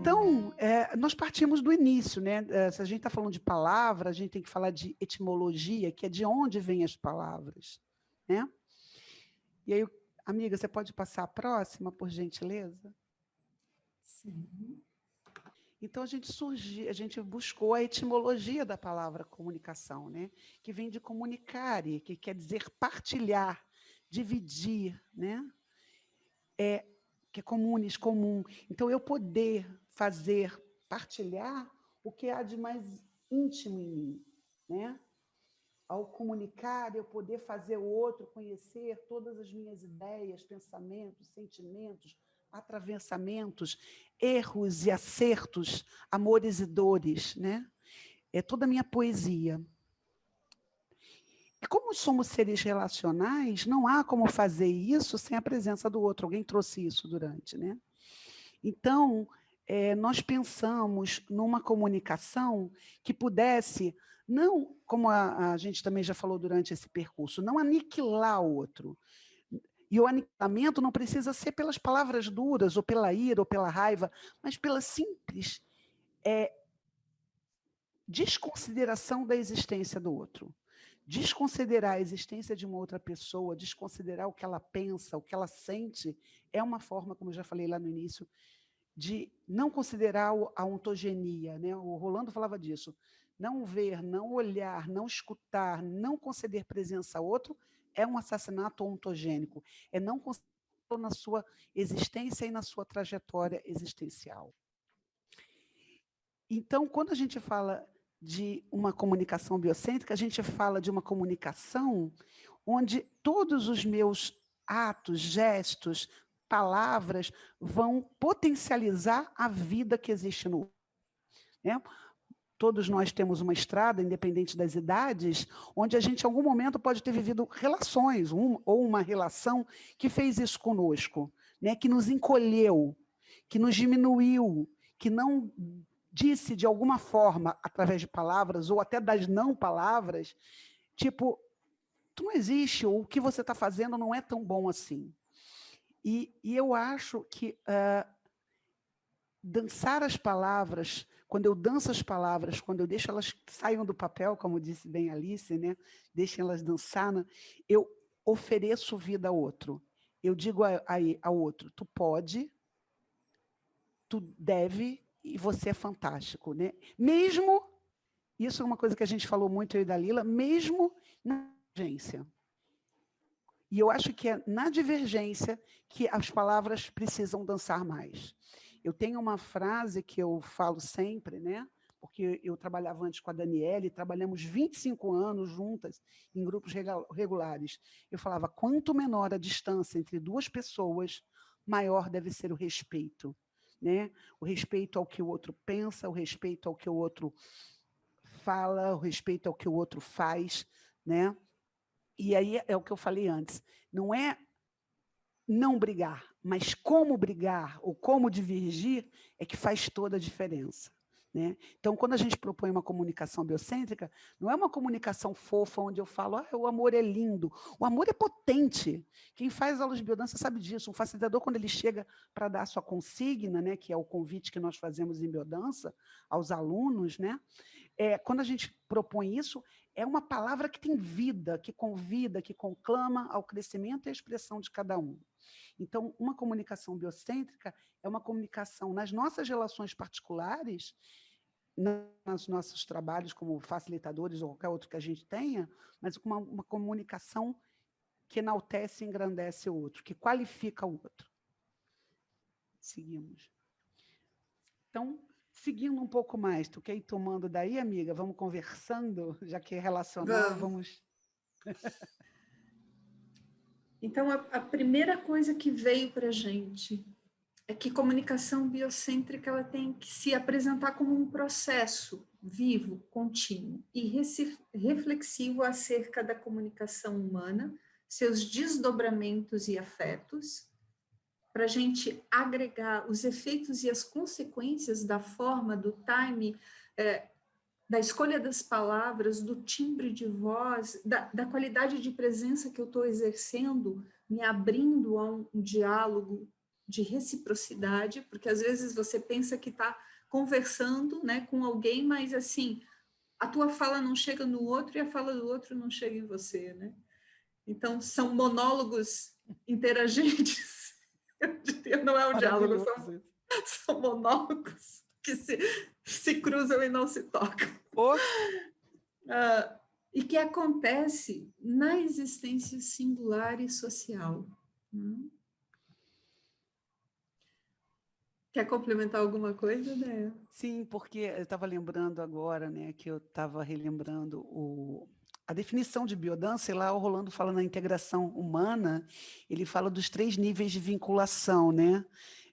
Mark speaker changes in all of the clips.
Speaker 1: Então, nós partimos do início, né? Se a gente está falando de palavra, a gente tem que falar de etimologia, que é de onde vêm as palavras, né? E aí, amiga, você pode passar a próxima, por gentileza?
Speaker 2: Sim.
Speaker 1: Então, a gente buscou a etimologia da palavra comunicação, né? Que vem de comunicare, que quer dizer partilhar, dividir, né? Que é comunis, comum. Então, eu poder fazer, partilhar o que há de mais íntimo em mim, né? Ao comunicar, eu poder fazer o outro conhecer todas as minhas ideias, pensamentos, sentimentos, atravessamentos, erros e acertos, amores e dores, né? É toda a minha poesia. E como somos seres relacionais, não há como fazer isso sem a presença do outro. Alguém trouxe isso durante, né? Então, nós pensamos numa comunicação que pudesse, não, como a gente também já falou durante esse percurso, não aniquilar o outro. E o aniquilamento não precisa ser pelas palavras duras, ou pela ira, ou pela raiva, mas pela simples desconsideração da existência do outro. Desconsiderar a existência de uma outra pessoa, desconsiderar o que ela pensa, o que ela sente, é uma forma, como eu já falei lá no início, de não considerar a ontogenia, né? O Rolando falava disso. Não ver, não olhar, não escutar, não conceder presença a outro é um assassinato ontogênico. É não considerar na sua existência e na sua trajetória existencial. Então, quando a gente fala de uma comunicação biocêntrica, a gente fala de uma comunicação onde todos os meus atos, gestos, palavras vão potencializar a vida que existe no outro, né? Todos nós temos uma estrada, independente das idades, onde a gente, em algum momento, pode ter vivido relações, ou uma relação que fez isso conosco, né? Que nos encolheu, que nos diminuiu, que não disse de alguma forma, através de palavras, ou até das não palavras, tipo, tu não existe, ou o que você está fazendo não é tão bom assim. E eu acho que dançar as palavras, quando eu danço as palavras, quando eu deixo elas saiam do papel, como disse bem Alice, né? Deixem elas dançar, né? Eu ofereço vida ao outro. Eu digo ao outro, tu pode, tu deve, e você é fantástico, né? Mesmo, isso é uma coisa que a gente falou muito, eu e Dalila, mesmo na divergência. E eu acho que é na divergência que as palavras precisam dançar mais. Eu tenho uma frase que eu falo sempre, né? Porque eu trabalhava antes com a Daniele, trabalhamos 25 anos juntas em grupos regulares. Eu falava, quanto menor a distância entre duas pessoas, maior deve ser o respeito, né? O respeito ao que o outro pensa, o respeito ao que o outro fala, o respeito ao que o outro faz, né? E aí é o que eu falei antes, não é não brigar, mas como brigar ou como divergir é que faz toda a diferença, né? Então, quando a gente propõe uma comunicação biocêntrica, não é uma comunicação fofa onde eu falo, o amor é lindo, o amor é potente. Quem faz aulas de biodança sabe disso. Um facilitador, quando ele chega para dar a sua consigna, né, que é o convite que nós fazemos em biodança aos alunos, né? Quando a gente propõe isso, é uma palavra que tem vida, que convida, que conclama ao crescimento e à expressão de cada um. Então, uma comunicação biocêntrica é uma comunicação nas nossas relações particulares, nos nossos trabalhos como facilitadores ou qualquer outro que a gente tenha, mas uma comunicação que enaltece e engrandece o outro, que qualifica o outro. Seguimos. Então, seguindo um pouco mais, tu quer ir tomando daí, amiga? Vamos conversando, já que é relacional, vamos...
Speaker 2: Então, a primeira coisa que veio para a gente é que comunicação biocêntrica ela tem que se apresentar como um processo vivo, contínuo e reflexivo acerca da comunicação humana, seus desdobramentos e afetos, para a gente agregar os efeitos e as consequências da forma, do time, da escolha das palavras, do timbre de voz, da qualidade de presença que eu estou exercendo, me abrindo a um diálogo de reciprocidade, porque às vezes você pensa que está conversando, né, com alguém, mas assim, a tua fala não chega no outro e a fala do outro não chega em você, né? Então, são monólogos interagentes. Eu diria, não é um diálogo, são monólogos que se cruzam e não se tocam. E que acontece na existência singular e social. Quer complementar alguma coisa, né?
Speaker 1: Sim, porque eu estava lembrando agora, né, que eu estava relembrando a definição de biodança, e lá o Rolando fala na integração humana, ele fala dos 3 níveis de vinculação, né?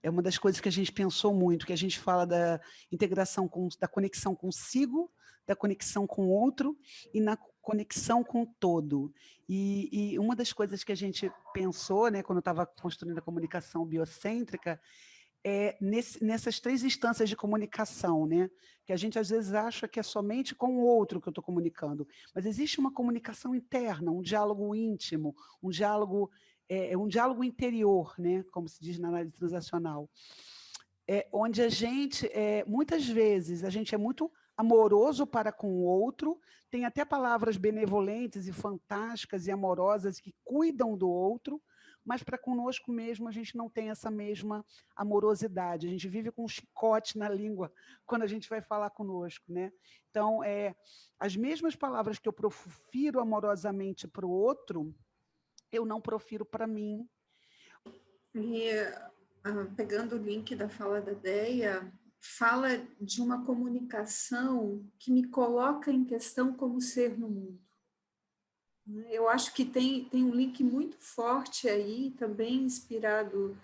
Speaker 1: É uma das coisas que a gente pensou muito, que a gente fala da integração, da conexão consigo, da conexão com o outro e na conexão com o todo. E uma das coisas que a gente pensou, né, quando eu estava construindo a comunicação biocêntrica, nessas 3 instâncias de comunicação, né? Que a gente às vezes acha que é somente com o outro que eu estou comunicando, mas existe uma comunicação interna, um diálogo íntimo, um diálogo interior, né? Como se diz na análise transacional, onde a gente, muitas vezes, a gente é muito amoroso para com o outro, tem até palavras benevolentes e fantásticas e amorosas que cuidam do outro, mas para conosco mesmo a gente não tem essa mesma amorosidade, a gente vive com um chicote na língua quando a gente vai falar conosco, né? Então, as mesmas palavras que eu profiro amorosamente para o outro, eu não profiro para mim.
Speaker 2: E pegando o link da fala da Deia, fala de uma comunicação que me coloca em questão como ser no mundo. Eu acho que tem um link muito forte aí, também inspirado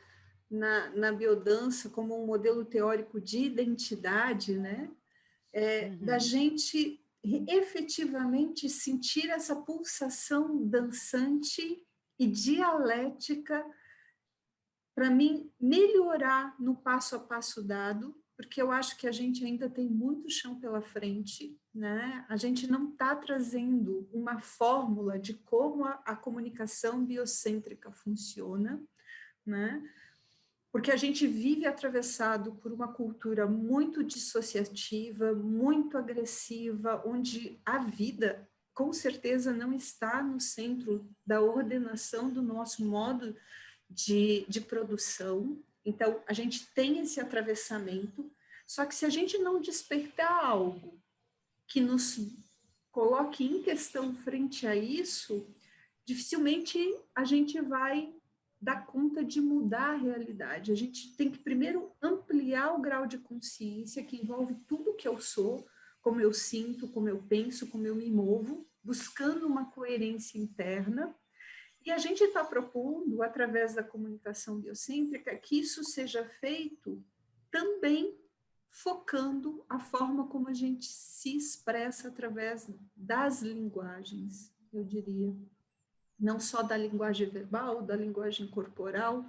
Speaker 2: na biodança como um modelo teórico de identidade, né? Da gente efetivamente sentir essa pulsação dançante e dialética para mim melhorar no passo a passo dado, porque eu acho que a gente ainda tem muito chão pela frente, né? A gente não está trazendo uma fórmula de como a comunicação biocêntrica funciona, né? Porque a gente vive atravessado por uma cultura muito dissociativa, muito agressiva, onde a vida, com certeza, não está no centro da ordenação do nosso modo de produção. Então, a gente tem esse atravessamento, só que se a gente não despertar algo que nos coloque em questão frente a isso, dificilmente a gente vai dar conta de mudar a realidade. A gente tem que primeiro ampliar o grau de consciência que envolve tudo que eu sou, como eu sinto, como eu penso, como eu me movo, buscando uma coerência interna. E a gente está propondo, através da comunicação biocêntrica, que isso seja feito também focando a forma como a gente se expressa através das linguagens, eu diria. Não só da linguagem verbal, da linguagem corporal,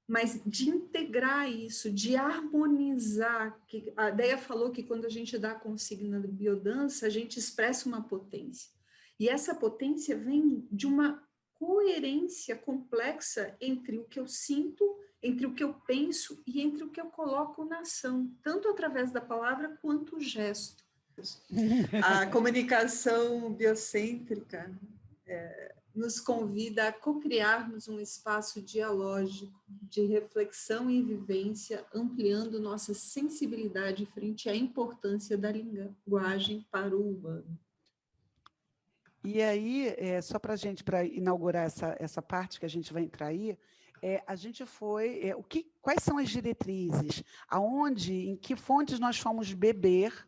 Speaker 2: mas de integrar isso, de harmonizar. Que a Deia falou que quando a gente dá a consigna de biodança, a gente expressa uma potência. E essa potência vem de uma coerência complexa entre o que eu sinto, entre o que eu penso e entre o que eu coloco na ação, tanto através da palavra quanto o gesto. A comunicação biocêntrica nos convida a co-criarmos um espaço dialógico de reflexão e vivência, ampliando nossa sensibilidade frente à importância da linguagem para o humano.
Speaker 1: E aí, só para a gente, para inaugurar essa parte que a gente vai entrar aí, a gente foi, quais são as diretrizes, em que fontes nós fomos beber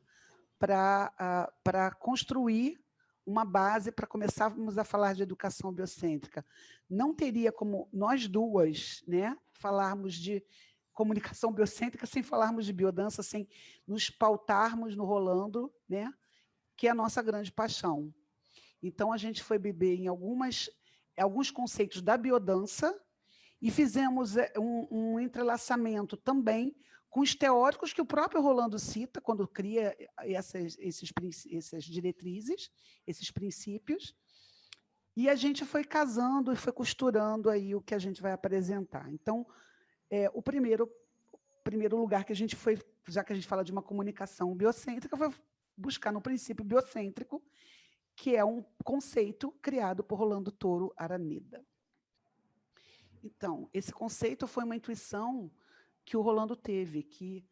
Speaker 1: para construir uma base para começarmos a falar de educação biocêntrica. Não teria como nós duas, né, falarmos de comunicação biocêntrica sem falarmos de biodança, sem nos pautarmos no Rolando, né, que é a nossa grande paixão. Então, a gente foi beber em alguns conceitos da biodança e fizemos um entrelaçamento também com os teóricos que o próprio Rolando cita quando cria essas diretrizes, esses princípios, e a gente foi casando e foi costurando aí o que a gente vai apresentar. Então, o primeiro lugar que a gente foi, já que a gente fala de uma comunicação biocêntrica, foi buscar no princípio biocêntrico, que é um conceito criado por Rolando Toro Araneda. Então, esse conceito foi uma intuição que o Rolando teve, que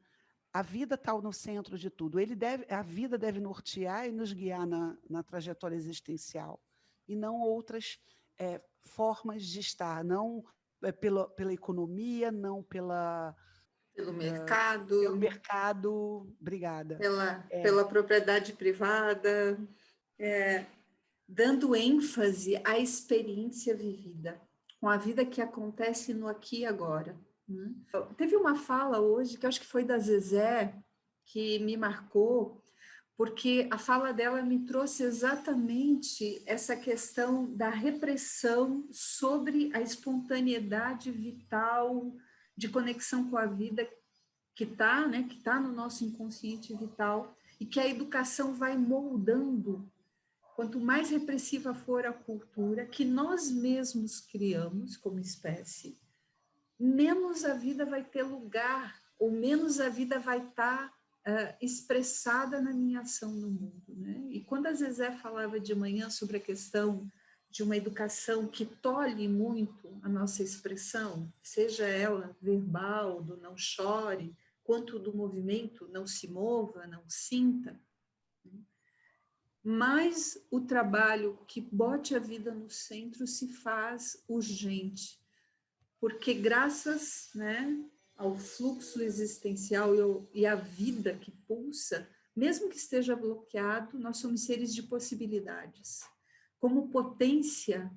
Speaker 1: a vida está no centro de tudo. A vida deve nortear e nos guiar na trajetória existencial, e não outras formas de estar, não pela economia, não
Speaker 2: pelo mercado,
Speaker 1: pelo mercado. Obrigada.
Speaker 2: Pela propriedade privada, dando ênfase à experiência vivida, com a vida que acontece no aqui e agora. Teve uma fala hoje, que eu acho que foi da Zezé, que me marcou, porque a fala dela me trouxe exatamente essa questão da repressão sobre a espontaneidade vital, de conexão com a vida que está, né, que tá no nosso inconsciente vital, e que a educação vai moldando. Quanto mais repressiva for a cultura que nós mesmos criamos como espécie, menos a vida vai ter lugar, ou menos a vida vai estar expressada na minha ação no mundo, né? E quando a Zezé falava de manhã sobre a questão de uma educação que tolhe muito a nossa expressão, seja ela verbal, do não chore, quanto do movimento não se mova, não sinta, mais o trabalho que bote a vida no centro se faz urgente, porque graças, né, ao fluxo existencial e à vida que pulsa, mesmo que esteja bloqueado, nós somos seres de possibilidades. Como potência,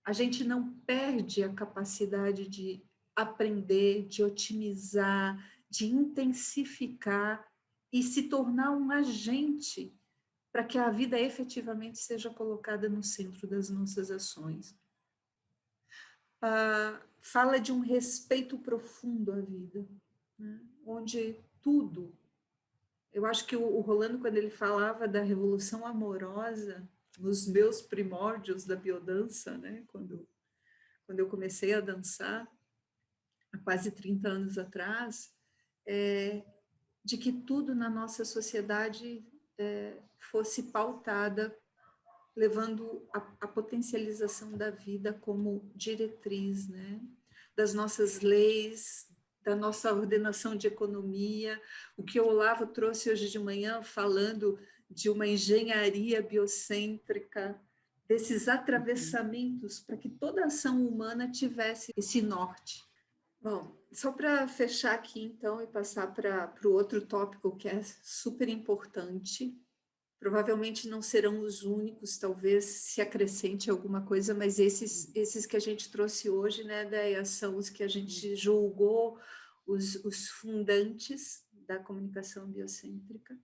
Speaker 2: a gente não perde a capacidade de aprender, de otimizar, de intensificar e se tornar um agente para que a vida efetivamente seja colocada no centro das nossas ações. Fala de um respeito profundo à vida, né? Onde tudo... Eu acho que o Rolando, quando ele falava da revolução amorosa, nos meus primórdios da biodança, né? Quando eu comecei a dançar, há quase 30 anos atrás, de que tudo na nossa sociedade fosse pautada, levando a potencialização da vida como diretriz, né? Das nossas leis, da nossa ordenação de economia. O que o Olavo trouxe hoje de manhã, falando de uma engenharia biocêntrica, desses atravessamentos, para que toda ação humana tivesse esse norte. Bom, só para fechar aqui, então, e passar para o outro tópico que é super importante, provavelmente não serão os únicos, talvez se acrescente alguma coisa, mas esses que a gente trouxe hoje, né, Déia, são os que a gente julgou os fundantes da comunicação biocêntrica,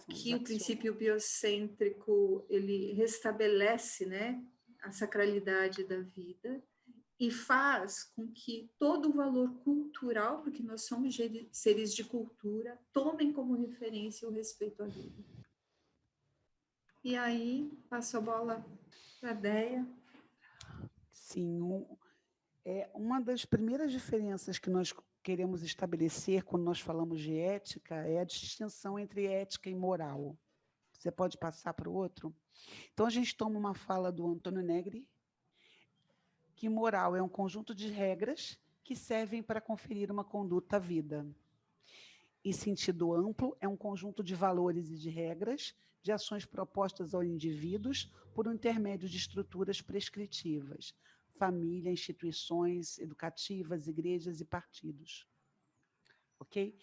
Speaker 2: que o princípio biocêntrico, ele restabelece, né, a sacralidade da vida e faz com que todo o valor cultural, porque nós somos seres de cultura, tomem como referência o respeito à vida. E aí, passo a bola para a Déia.
Speaker 1: Sim, uma das primeiras diferenças que nós queremos estabelecer quando nós falamos de ética é a distinção entre ética e moral. Você pode passar para o outro? Então, a gente toma uma fala do Antônio Negri, que moral é um conjunto de regras que servem para conferir uma conduta à vida. Em sentido amplo, é um conjunto de valores e de regras, de ações propostas aos indivíduos por um intermédio de estruturas prescritivas, família, instituições educativas, igrejas e partidos. Ok?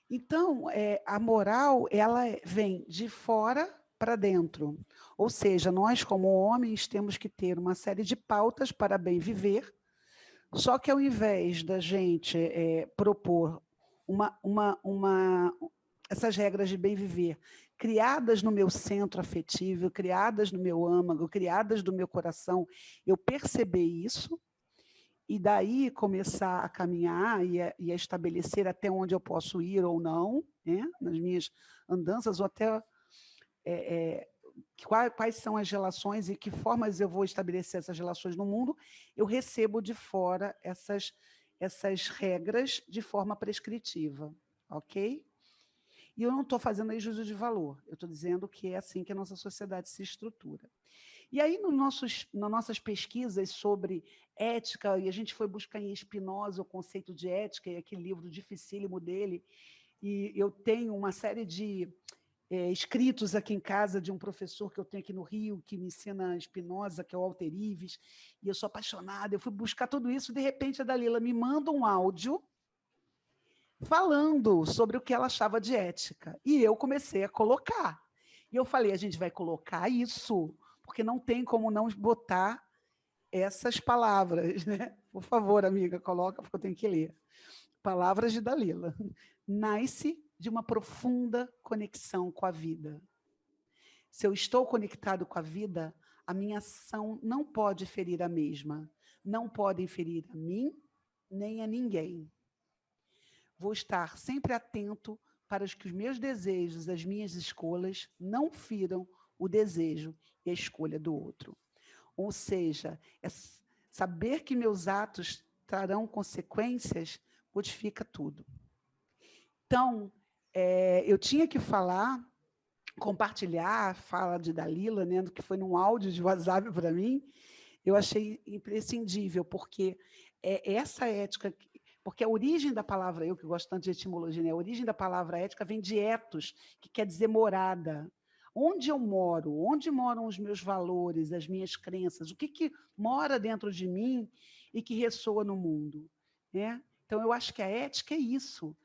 Speaker 1: Então, a moral, ela vem de fora para dentro. Ou seja, nós, como homens, temos que ter uma série de pautas para bem viver, só que ao invés da gente propor essas regras de bem viver, criadas no meu centro afetivo, criadas no meu âmago, criadas no meu coração, eu perceber isso, e daí começar a caminhar e a estabelecer até onde eu posso ir ou não, né, nas minhas andanças, ou até quais são as relações e que formas eu vou estabelecer essas relações no mundo, eu recebo de fora essas regras de forma prescritiva, ok? E eu não estou fazendo aí juízo de valor, eu estou dizendo que é assim que a nossa sociedade se estrutura. E aí, nas nossas pesquisas sobre ética, e a gente foi buscar em Spinoza o conceito de ética, e aquele livro dificílimo dele, e eu tenho uma série de escritos aqui em casa de um professor que eu tenho aqui no Rio, que me ensina Spinoza, que é o Walter Ives, e eu sou apaixonada, eu fui buscar tudo isso, de repente a Dalila me manda um áudio falando sobre o que ela achava de ética, e eu comecei a colocar. E eu falei, a gente vai colocar isso, porque não tem como não botar essas palavras, né? Por favor, amiga, coloca, porque eu tenho que ler. Palavras de Dalila. Nasce de uma profunda conexão com a vida. Se eu estou conectado com a vida, a minha ação não pode ferir a mesma. Não podem ferir a mim, nem a ninguém. Vou estar sempre atento para que os meus desejos, as minhas escolhas, não firam o desejo e a escolha do outro. Ou seja, saber que meus atos trarão consequências modifica tudo. Então, eu tinha que falar, compartilhar a fala de Dalila, né, que foi num áudio de WhatsApp para mim, eu achei imprescindível, porque essa ética, porque a origem da palavra, eu que gosto tanto de etimologia, né, a origem da palavra ética vem de ethos, que quer dizer morada. Onde eu moro? Onde moram os meus valores, as minhas crenças? O que mora dentro de mim e que ressoa no mundo? Né? Então, eu acho que a ética é isso.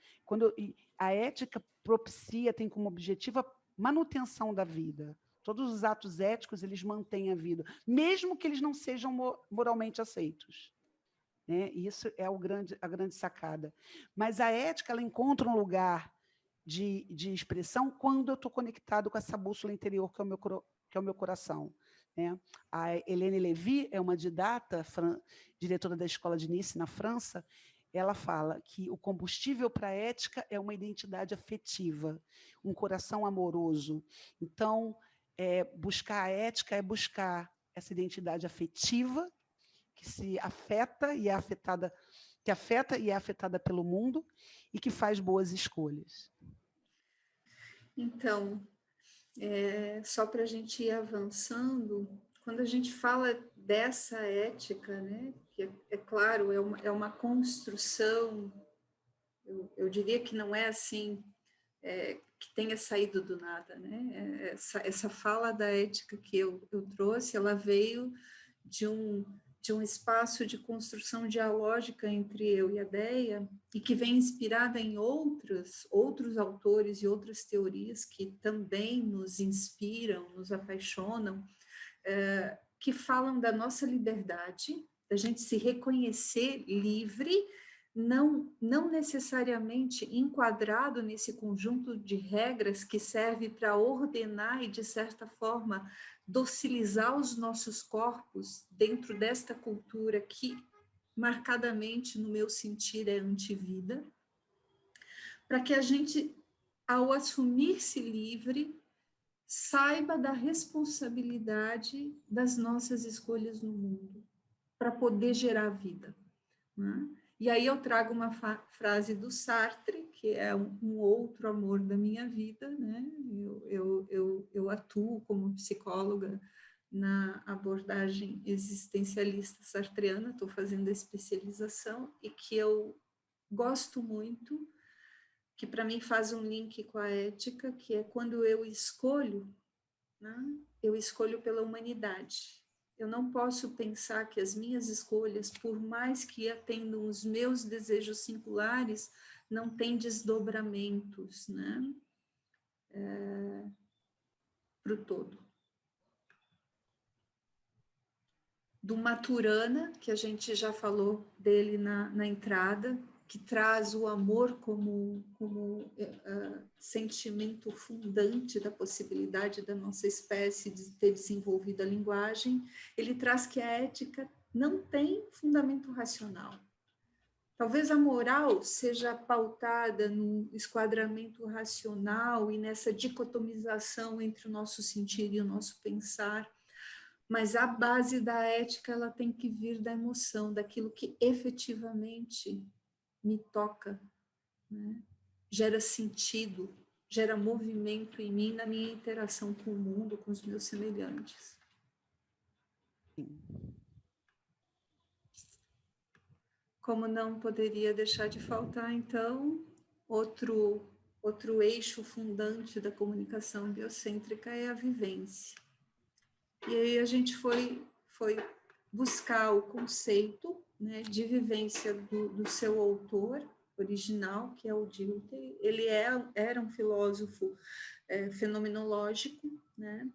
Speaker 1: A ética propicia, tem como objetivo a manutenção da vida. Todos os atos éticos, eles mantêm a vida, mesmo que eles não sejam moralmente aceitos. Né? Isso é a grande sacada. Mas a ética, ela encontra um lugar de expressão quando eu estou conectado com essa bússola interior que é o meu coração. Né? A Hélène Lévy é uma didata, diretora da Escola de Nice, na França, ela fala que o combustível para a ética é uma identidade afetiva, um coração amoroso. Então, buscar a ética é buscar essa identidade afetiva que se afeta e é afetada, que afeta e é afetada pelo mundo e que faz boas escolhas.
Speaker 2: Então, só para a gente ir avançando, quando a gente fala dessa ética, né, que é claro, é uma construção, eu diria que não é assim, que tenha saído do nada, né? Essa fala da ética que eu trouxe, ela veio de um espaço de construção dialógica entre eu e a Déia, e que vem inspirada em outros autores e outras teorias que também nos inspiram, nos apaixonam, que falam da nossa liberdade, da gente se reconhecer livre, não necessariamente enquadrado nesse conjunto de regras que serve para ordenar e, de certa forma, docilizar os nossos corpos dentro desta cultura que, marcadamente, no meu sentir, é antivida, para que a gente, ao assumir-se livre, saiba da responsabilidade das nossas escolhas no mundo, para poder gerar vida. Né? E aí eu trago uma frase do Sartre, que é um outro amor da minha vida, né? Eu atuo como psicóloga na abordagem existencialista sartreana, estou fazendo a especialização, e que eu gosto muito, que para mim faz um link com a ética, que é quando eu escolho, né? Eu escolho pela humanidade. Eu não posso pensar que as minhas escolhas, por mais que atendam os meus desejos singulares, não têm desdobramentos, né? Para o todo. Do Maturana, que a gente já falou dele na entrada, que traz o amor como sentimento fundante da possibilidade da nossa espécie de ter desenvolvido a linguagem, ele traz que a ética não tem fundamento racional. Talvez a moral seja pautada no esquadramento racional e nessa dicotomização entre o nosso sentir e o nosso pensar, Mas a base da ética, ela tem que vir da emoção, daquilo que efetivamente me toca, né? Gera sentido, gera movimento em mim, na minha interação com o mundo, com os meus semelhantes.
Speaker 1: Sim.
Speaker 2: Como não poderia deixar de faltar, então, outro eixo fundante da comunicação biocêntrica é a vivência. E aí a gente foi buscar o conceito, né, de vivência do seu autor original, que é o Dilthey. Ele era um filósofo fenomenológico, né,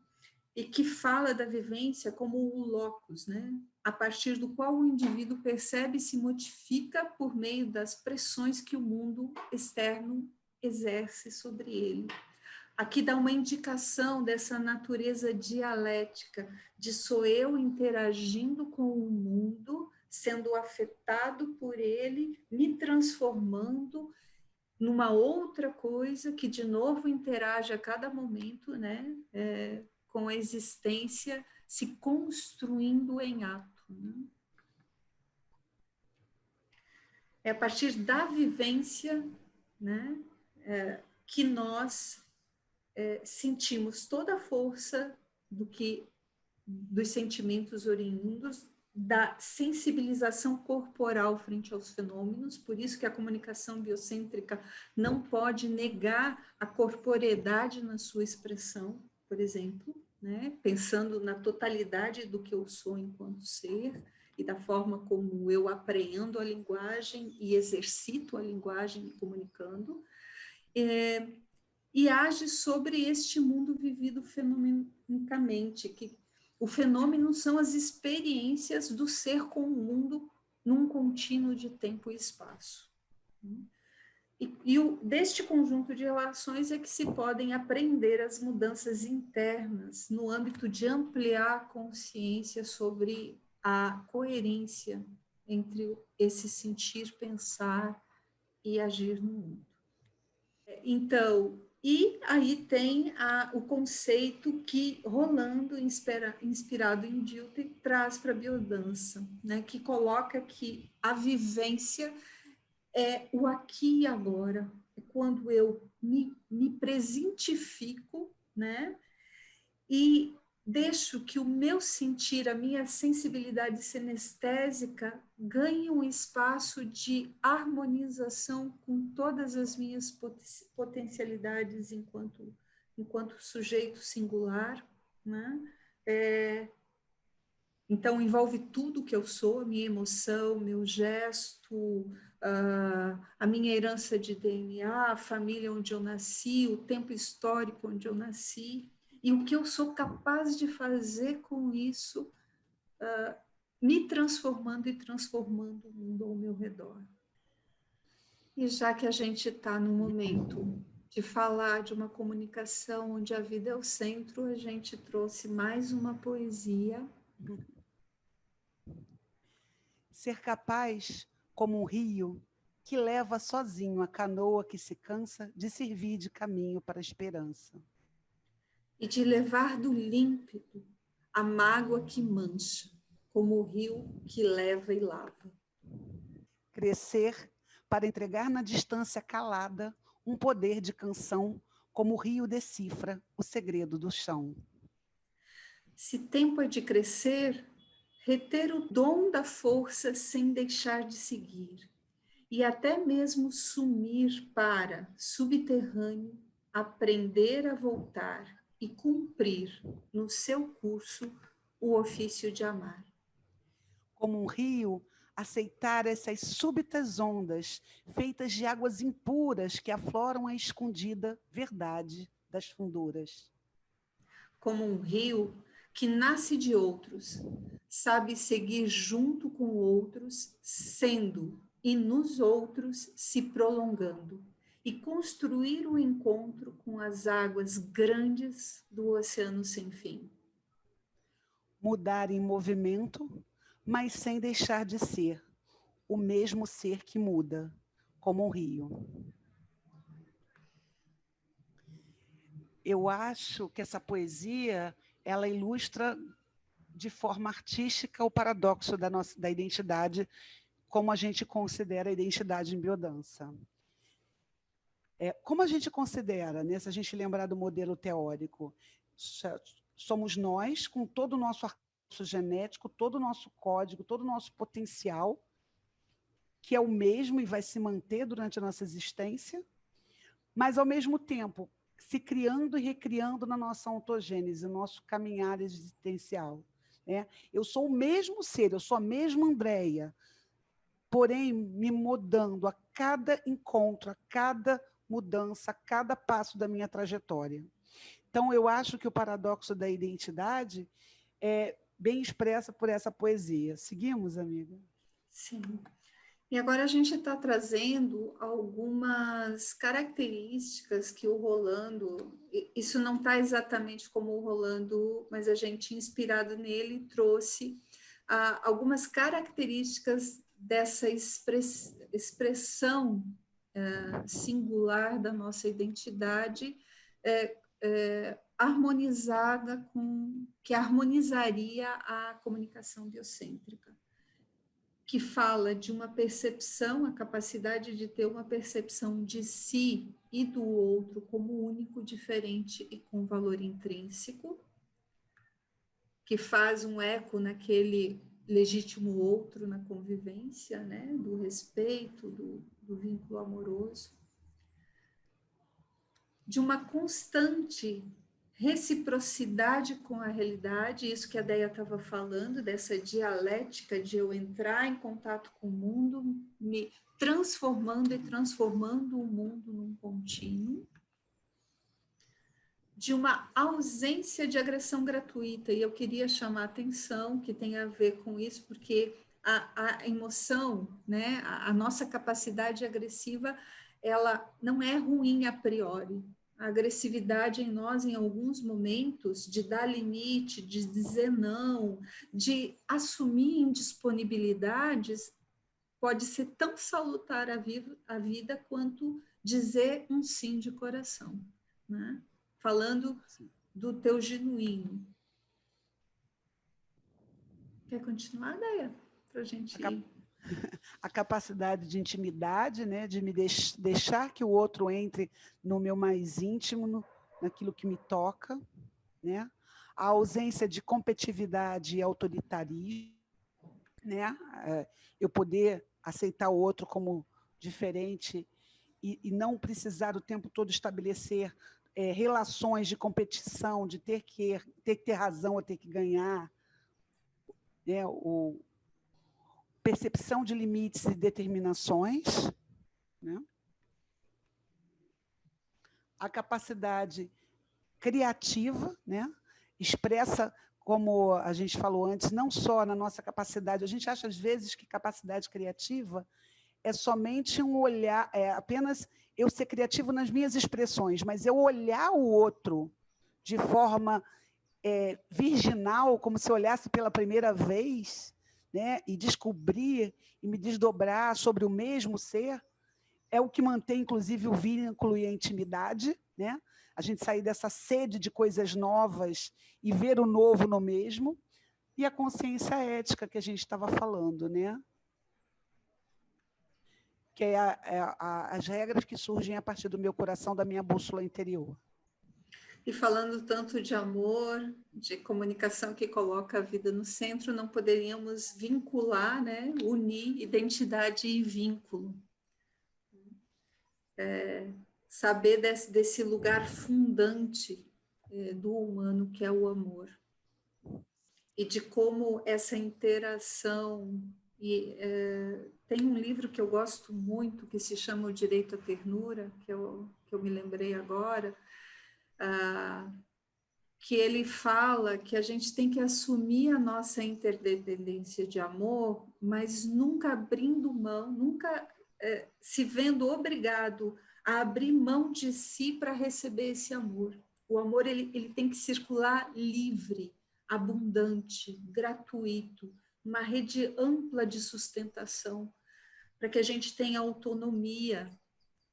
Speaker 2: e que fala da vivência como o locus, né, a partir do qual o indivíduo percebe e se modifica por meio das pressões que o mundo externo exerce sobre ele. Aqui dá uma indicação dessa natureza dialética, de sou eu interagindo com o mundo, sendo afetado por ele, me transformando numa outra coisa que, de novo, interage a cada momento, né? Com a existência se construindo em ato. Né? É a partir da vivência, né, que nós sentimos toda a força dos sentimentos oriundos da sensibilização corporal frente aos fenômenos, por isso que a comunicação biocêntrica não pode negar a corporeidade na sua expressão, por exemplo, né? Pensando na totalidade do que eu sou enquanto ser e da forma como eu apreendo a linguagem e exercito a linguagem me comunicando, e age sobre este mundo vivido fenomenicamente, que o fenômeno são as experiências do ser com o mundo num contínuo de tempo e espaço. Deste conjunto de relações é que se podem aprender as mudanças internas no âmbito de ampliar a consciência sobre a coerência entre esse sentir, pensar e agir no mundo. Então, e aí tem o conceito que Rolando, inspirado em Dilthey, traz para a biodança, né? Que coloca que a vivência é o aqui e agora, é quando eu me presentifico, né? E deixo que o meu sentir, a minha sensibilidade sinestésica ganhe um espaço de harmonização com todas as minhas potencialidades enquanto sujeito singular, né? Então, envolve tudo que eu sou, a minha emoção, meu gesto, a minha herança de DNA, a família onde eu nasci, o tempo histórico onde eu nasci, e o que eu sou capaz de fazer com isso, me transformando e transformando o mundo ao meu redor. E já que a gente está no momento de falar de uma comunicação onde a vida é o centro, a gente trouxe mais uma poesia.
Speaker 1: Ser capaz, como um rio, que leva sozinho a canoa que se cansa de servir de caminho para a esperança.
Speaker 2: E de levar do límpido a mágoa que mancha, como o rio que leva e lava.
Speaker 1: Crescer para entregar na distância calada um poder de canção, como o rio decifra o segredo do chão.
Speaker 2: Se tempo é de crescer, reter o dom da força sem deixar de seguir, e até mesmo sumir para, subterrâneo, aprender a voltar e cumprir no seu curso o ofício de amar.
Speaker 1: Como um rio, aceitar essas súbitas ondas, feitas de águas impuras que afloram a escondida verdade das funduras.
Speaker 2: Como um rio que nasce de outros, sabe seguir junto com outros, sendo e nos outros se prolongando, e construir o encontro com as águas grandes do oceano sem fim.
Speaker 1: Mudar em movimento, mas sem deixar de ser o mesmo ser que muda, como um rio. Eu acho que essa poesia, ela ilustra de forma artística o paradoxo da identidade, como a gente considera a identidade em biodança. Como a gente considera, né, se a gente lembrar do modelo teórico, somos nós, com todo o nosso arcabouço genético, todo o nosso código, todo o nosso potencial, que é o mesmo e vai se manter durante a nossa existência, mas, ao mesmo tempo, se criando e recriando na nossa ontogênese, no nosso caminhar existencial. Né? Eu sou o mesmo ser, eu sou a mesma Andréia, porém, me mudando a cada encontro, a cada mudança, a cada passo da minha trajetória. Então, eu acho que o paradoxo da identidade é bem expressa por essa poesia. Seguimos, amiga?
Speaker 2: Sim. E agora a gente está trazendo algumas características que o Rolando, isso não está exatamente como o Rolando, mas a gente, inspirado nele, trouxe algumas características dessa expressão singular da nossa identidade, harmonizada que harmonizaria a comunicação biocêntrica, que fala de uma percepção, a capacidade de ter uma percepção de si e do outro como único, diferente e com valor intrínseco, que faz um eco naquele legítimo outro na convivência, né? Do respeito, do vínculo amoroso, de uma constante reciprocidade com a realidade, isso que a Deia estava falando, dessa dialética de eu entrar em contato com o mundo, me transformando e transformando o mundo num contínuo, de uma ausência de agressão gratuita, e eu queria chamar a atenção que tem a ver com isso, porque a emoção, né, a nossa capacidade agressiva, ela não é ruim a priori. A agressividade em nós, em alguns momentos, de dar limite, de dizer não, de assumir indisponibilidades, pode ser tão salutar a vida quanto dizer um sim de coração, né? Falando do teu genuíno. Quer continuar, Deia? Para a gente ir.
Speaker 1: A capacidade de intimidade, né, de me deixar que o outro entre no meu mais íntimo, naquilo que me toca, né? A ausência de competitividade e autoritarismo, né? Eu poder aceitar o outro como diferente e não precisar o tempo todo estabelecer relações de competição, de ter que ter razão ou ter que ganhar, né? Percepção de limites e determinações, né? A capacidade criativa, né? Expressa, como a gente falou antes, não só na nossa capacidade, a gente acha às vezes que capacidade criativa é somente um olhar, é apenas eu ser criativo nas minhas expressões, mas eu olhar o outro de forma virginal, como se eu olhasse pela primeira vez, né, e descobrir e me desdobrar sobre o mesmo ser, é o que mantém, inclusive, o vínculo e a intimidade, né? A gente sair dessa sede de coisas novas e ver o novo no mesmo, e a consciência ética que a gente estava falando, né? Que é as regras que surgem a partir do meu coração, da minha bússola interior.
Speaker 2: E falando tanto de amor, de comunicação que coloca a vida no centro, não poderíamos vincular, né? Unir identidade e vínculo. Saber desse lugar fundante do humano, que é o amor. E de como essa interação... tem um livro que eu gosto muito, que se chama O Direito à Ternura, que eu me lembrei agora, que ele fala que a gente tem que assumir a nossa interdependência de amor, mas nunca abrindo mão, nunca se vendo obrigado a abrir mão de si para receber esse amor. O amor ele tem que circular livre, abundante, gratuito, uma rede ampla de sustentação, para que a gente tenha autonomia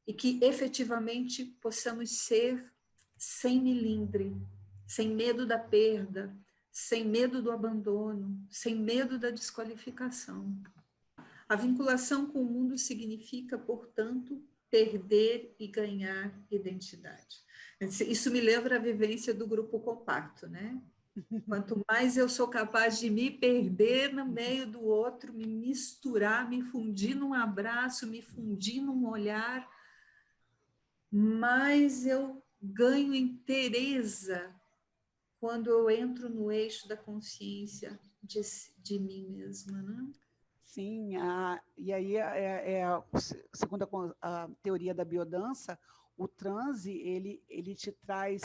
Speaker 2: e que efetivamente possamos ser sem melindre, sem medo da perda, sem medo do abandono, sem medo da desqualificação. A vinculação com o mundo significa, portanto, perder e ganhar identidade. Isso me lembra a vivência do grupo compacto, né? Quanto mais eu sou capaz de me perder no meio do outro, me misturar, me fundir num abraço, me fundir num olhar, mais eu ganho inteireza quando eu entro no eixo da consciência de mim mesma, né?
Speaker 1: Sim, e aí, segundo a teoria da biodança, o transe, ele te traz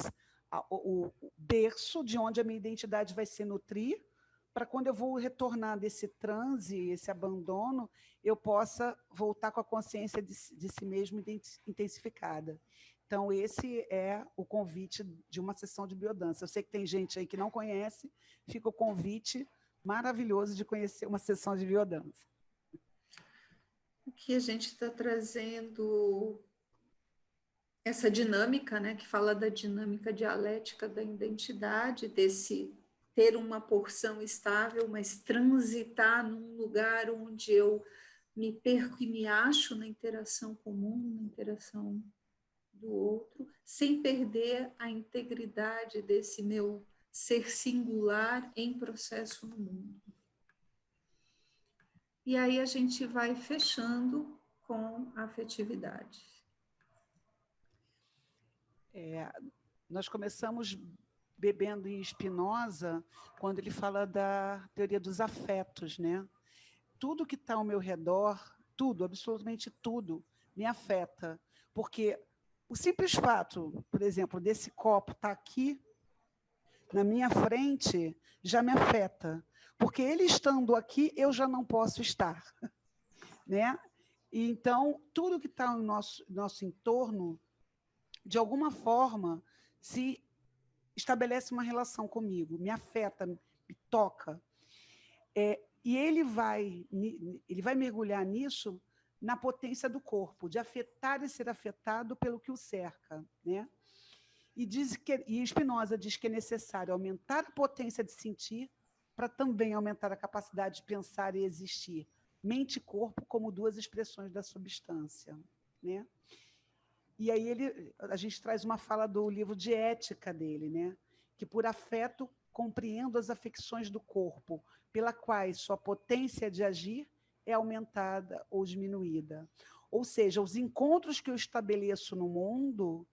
Speaker 1: o berço de onde a minha identidade vai se nutrir, para quando eu vou retornar desse transe, esse abandono, eu possa voltar com a consciência de si mesmo intensificada. Então, esse é o convite de uma sessão de biodança. Eu sei que tem gente aí que não conhece, fica o convite maravilhoso de conhecer uma sessão de biodança.
Speaker 2: Aqui a gente está trazendo essa dinâmica, né, que fala da dinâmica dialética da identidade, desse ter uma porção estável, mas transitar num lugar onde eu me perco e me acho na interação comum, na interação do outro, sem perder a integridade desse meu ser singular em processo no mundo. E aí a gente vai fechando com a afetividade.
Speaker 1: Nós começamos bebendo em Spinoza, quando ele fala da teoria dos afetos, né? Tudo que está ao meu redor, tudo, absolutamente tudo, me afeta. Porque o simples fato, por exemplo, desse copo estar aqui na minha frente, já me afeta. Porque ele estando aqui, eu já não posso estar. Né? E, então, tudo que está no nosso entorno, de alguma forma, se estabelece uma relação comigo, me afeta, me toca. E ele vai mergulhar nisso na potência do corpo, de afetar e ser afetado pelo que o cerca. Né? E Spinoza diz que é necessário aumentar a potência de sentir para também aumentar a capacidade de pensar e existir. Mente e corpo como duas expressões da substância. Né? E aí a gente traz uma fala do livro de ética dele, né? Que por afeto compreendo as afecções do corpo, pela quais sua potência de agir é aumentada ou diminuída. Ou seja, os encontros que eu estabeleço no mundo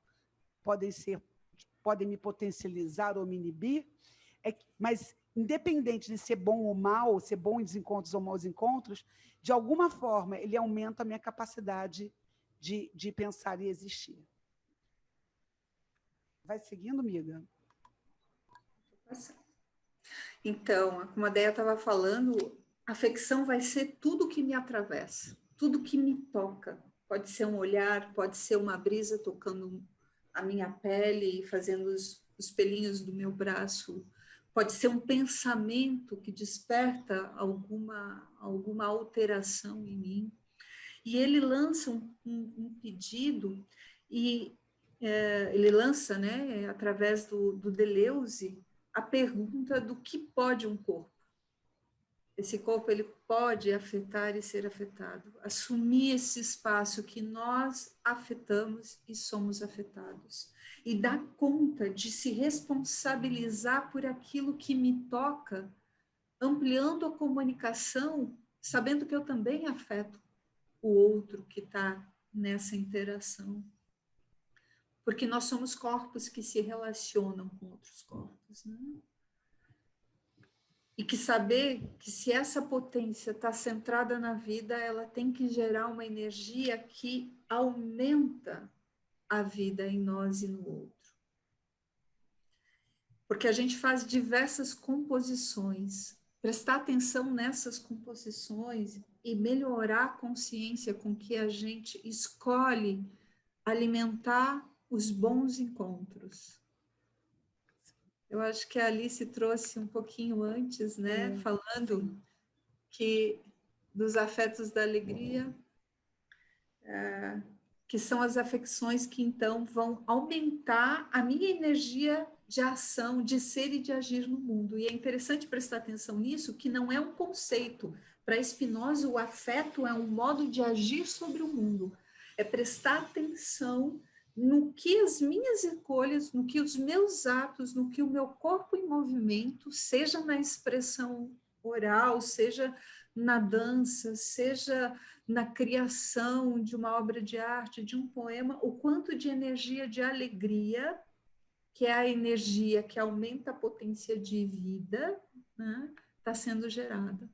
Speaker 1: podem me potencializar ou me inibir, mas independente de ser bom ou mal, ser bons encontros ou maus encontros, de alguma forma ele aumenta a minha capacidade de pensar e existir. Vai seguindo, amiga?
Speaker 2: Então, como a Déia estava falando, a afecção vai ser tudo que me atravessa, tudo que me toca. Pode ser um olhar, pode ser uma brisa tocando a minha pele, fazendo os pelinhos do meu braço, pode ser um pensamento que desperta alguma alteração em mim. E ele lança um pedido, e ele lança, né, através do Deleuze, a pergunta do que pode um corpo. Esse corpo ele pode afetar e ser afetado, assumir esse espaço que nós afetamos e somos afetados, e dar conta de se responsabilizar por aquilo que me toca, ampliando a comunicação, sabendo que eu também afeto o outro que está nessa interação. Porque nós somos corpos que se relacionam com outros corpos, né? E que saber que se essa potência está centrada na vida, ela tem que gerar uma energia que aumenta a vida em nós e no outro. Porque a gente faz diversas composições. Prestar atenção nessas composições e melhorar a consciência com que a gente escolhe alimentar os bons encontros. Eu acho que a Alice trouxe um pouquinho antes, né, falando que dos afetos da alegria, que são as afecções que então vão aumentar a minha energia de ação, de ser e de agir no mundo. E é interessante prestar atenção nisso, que não é um conceito. Para Spinoza, o afeto é um modo de agir sobre o mundo. É prestar atenção no que as minhas escolhas, no que os meus atos, no que o meu corpo em movimento, seja na expressão oral, seja na dança, seja na criação de uma obra de arte, de um poema, o quanto de energia de alegria, que é a energia que aumenta a potência de vida, né, está sendo gerada.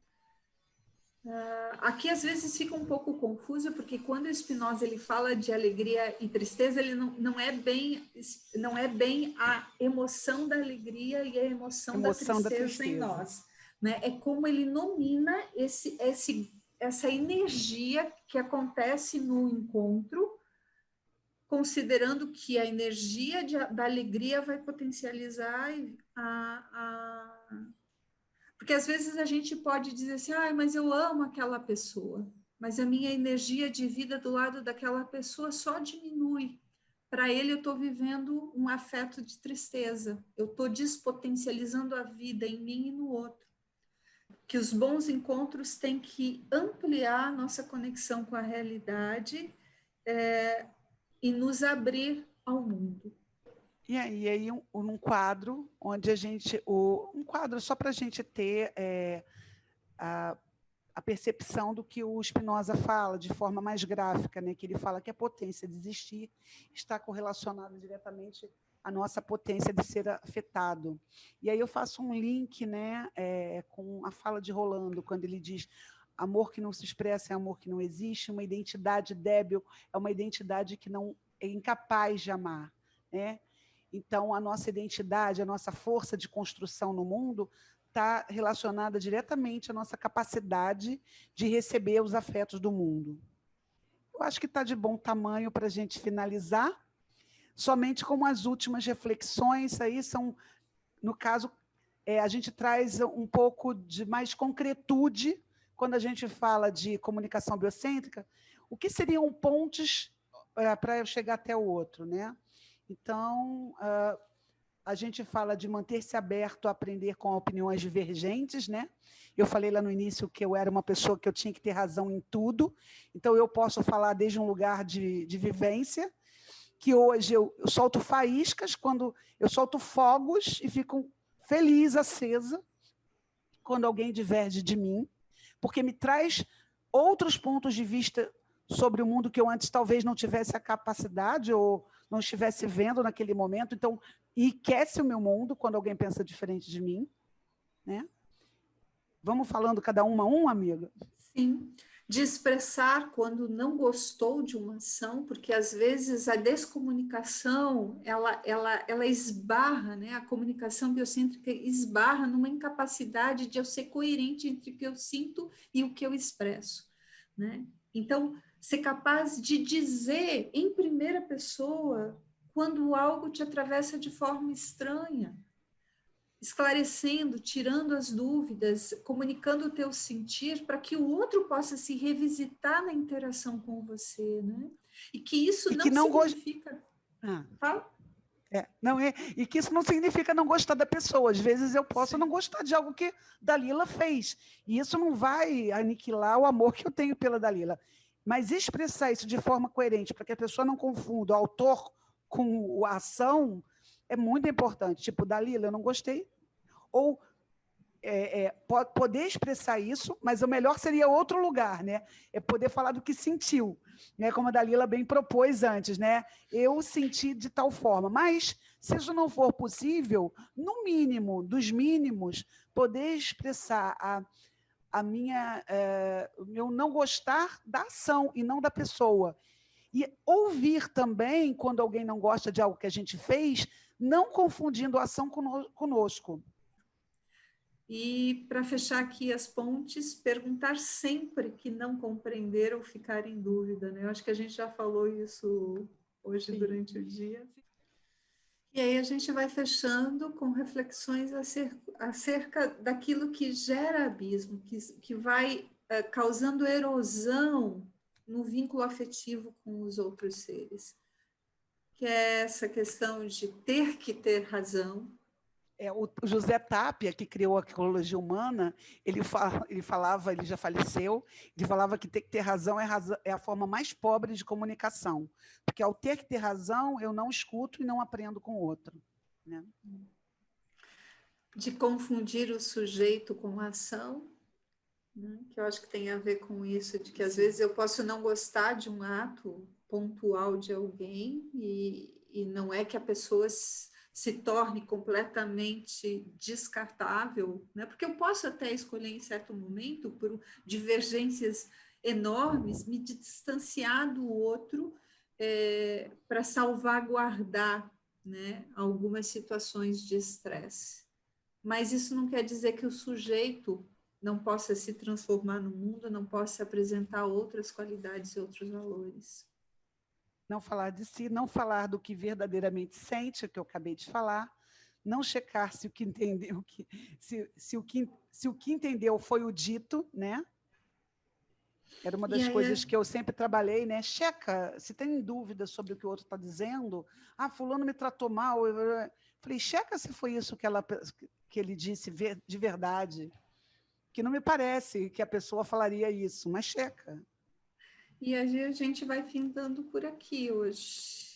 Speaker 2: Aqui às vezes fica um pouco confuso, porque quando o Spinoza ele fala de alegria e tristeza, ele não é bem a emoção da alegria e a emoção da tristeza em nós, né? É como ele nomina essa energia que acontece no encontro, considerando que a energia da alegria vai potencializar porque às vezes a gente pode dizer assim, mas eu amo aquela pessoa, mas a minha energia de vida do lado daquela pessoa só diminui. Para ele eu estou vivendo um afeto de tristeza, eu estou despotencializando a vida em mim e no outro. Que os bons encontros têm que ampliar a nossa conexão com a realidade e nos abrir ao mundo.
Speaker 1: E aí um quadro onde um quadro só para a gente ter a percepção do que o Spinoza fala de forma mais gráfica, né? Que ele fala que a potência de existir está correlacionada diretamente à nossa potência de ser afetado. E aí eu faço um link, né, com a fala de Rolando, quando ele diz: amor que não se expressa é amor que não existe, uma identidade débil é uma identidade que não é incapaz de amar, né? Então, a nossa identidade, a nossa força de construção no mundo está relacionada diretamente à nossa capacidade de receber os afetos do mundo. Eu acho que está de bom tamanho para a gente finalizar, somente como as últimas reflexões aí são, no caso, a gente traz um pouco de mais concretude quando a gente fala de comunicação biocêntrica, o que seriam pontes para eu chegar até o outro, né? Então, a gente fala de manter-se aberto a aprender com opiniões divergentes, né? Eu falei lá no início que eu era uma pessoa que eu tinha que ter razão em tudo, então eu posso falar desde um lugar de vivência, que hoje eu solto faíscas, quando eu solto fogos e fico feliz, acesa, quando alguém diverge de mim, porque me traz outros pontos de vista sobre o mundo que eu antes talvez não tivesse a capacidade ou não estivesse vendo naquele momento. Então, enriquece o meu mundo quando alguém pensa diferente de mim, né? Vamos falando cada uma, amiga?
Speaker 2: Sim. De expressar quando não gostou de uma ação, porque às vezes a descomunicação, ela esbarra, né? A comunicação biocêntrica esbarra numa incapacidade de eu ser coerente entre o que eu sinto e o que eu expresso, né? Então, ser capaz de dizer em primeira pessoa quando algo te atravessa de forma estranha, esclarecendo, tirando as dúvidas, comunicando o teu sentir para que o outro possa se revisitar na interação com você, né? E que isso
Speaker 1: e
Speaker 2: não
Speaker 1: que não
Speaker 2: significa... Fala.
Speaker 1: E que isso não significa não gostar da pessoa. Às vezes eu posso
Speaker 2: Sim.
Speaker 1: não gostar de algo que Dalila fez. E isso não vai aniquilar o amor que eu tenho pela Dalila. Mas expressar isso de forma coerente, para que a pessoa não confunda o autor com a ação, é muito importante. Tipo, Dalila, eu não gostei. Ou poder expressar isso, mas o melhor seria outro lugar, né? É poder falar do que sentiu, né? Como a Dalila bem propôs antes, né? Eu senti de tal forma, mas se isso não for possível, no mínimo, dos mínimos, poder expressar o meu não gostar da ação e não da pessoa. E ouvir também, quando alguém não gosta de algo que a gente fez, não confundindo a ação conosco.
Speaker 2: E, para fechar aqui as pontes, perguntar sempre que não compreender ou ficar em dúvida, né? Eu acho que a gente já falou isso hoje. Sim. Durante o dia. E aí a gente vai fechando com reflexões acerca daquilo que gera abismo, que vai causando erosão no vínculo afetivo com os outros seres. que é essa questão de ter que ter razão.
Speaker 1: O José Tapia, que criou a arqueologia humana, ele falava, ele já faleceu, ele falava que ter que ter razão é a forma mais pobre de comunicação, porque ao ter que ter razão, eu não escuto e não aprendo com o outro. Né?
Speaker 2: De confundir o sujeito com a ação, né? Que eu acho que tem a ver com isso, de que às vezes eu posso não gostar de um ato pontual de alguém e não é que a pessoa se torne completamente descartável, né? Porque eu posso até escolher em certo momento, por divergências enormes, me distanciar do outro para salvaguardar, né, algumas situações de estresse. Mas isso não quer dizer que o sujeito não possa se transformar no mundo, não possa apresentar outras qualidades e outros valores.
Speaker 1: Não falar de si, não falar do que verdadeiramente sente, que eu acabei de falar, não checar se o que entendeu, se o que entendeu foi o dito, né? Era uma
Speaker 2: E
Speaker 1: das
Speaker 2: aí,
Speaker 1: coisas que eu sempre trabalhei, né? Checa, se tem dúvida sobre o que o outro está dizendo. Ah, fulano me tratou mal. Eu falei, checa se foi isso que ele disse de verdade. Que não me parece que a pessoa falaria isso, mas checa.
Speaker 2: e aí a gente vai findando por aqui hoje.